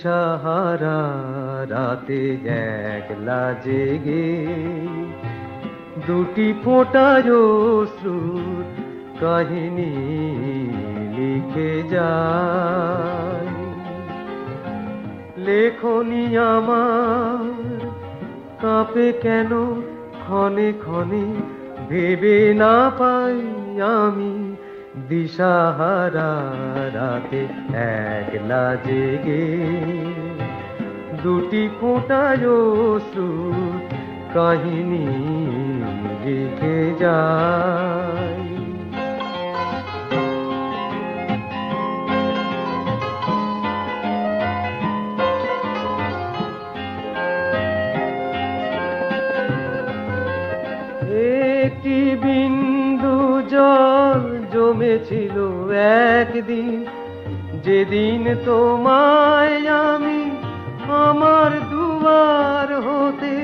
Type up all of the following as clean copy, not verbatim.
দিশাহারা রাতে একলা জেগে দুটি ফোঁটা অশ্রুর কাহিনী লিখে যায়। লেখনি আমার কাঁপে কেন ক্ষণে ক্ষণে, ভেবে না পাই আমি দিশাহারা রাতে একলা জেগে দুটি ফোঁটা অশ্রুর কাহিনী লিখে যায়। একটি বিন্দু জল জমেছিল একদিন, যেদিন তোমায় আমি আমার দুয়ার হতে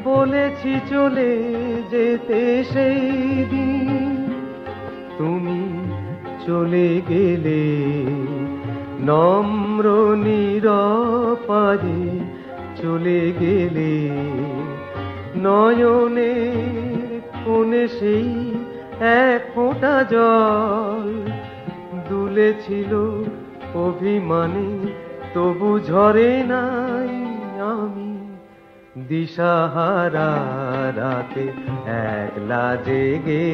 বলেছি চলে যেতে। সেই দিন তুমি চলে গেলে নম্র নিরপারে, চলে গেলে নয়নের কোণে সেই এক ফোঁটা জল দুলেছিল অভিমানে, তবু ঝরে নাই আমি দিশাহারা রাতে একলা জেগে।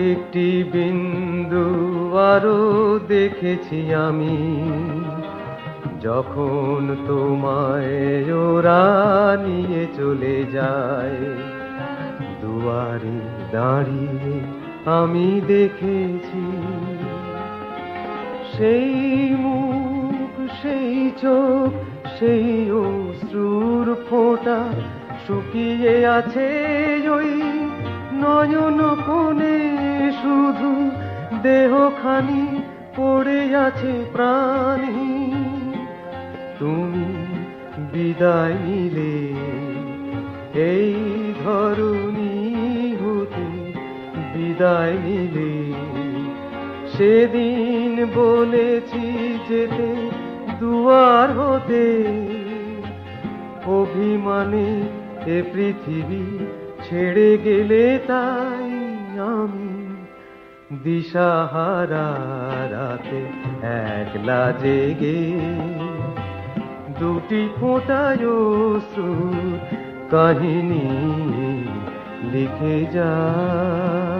একটি বিন্দু আরো দেখেছি আমি, যখন তোমায় ওরা নিয়ে চলে যায়। দুয়ারে দাঁড়িয়ে আমি দেখেছি সেই মুখ, সেই চোখ, সেই অশ্রুর ফোঁটা শুকিয়ে আছে ওই নয়ন কোণে। শুধু দেহখানি পড়ে আছে প্রাণহীন। তুমি বিদায় নিলে এই ধরণী হতে, বিদায় নিলে সেদিন বলেছি যেতে দুয়ার হতে। অভিমানে এ পৃথিবী ছেড়ে গেলে তাই আমি দিশাহারা রাতে একলা জেগে দুটি ফোঁটা অশ্রুর কাহিনী লিখে যায়।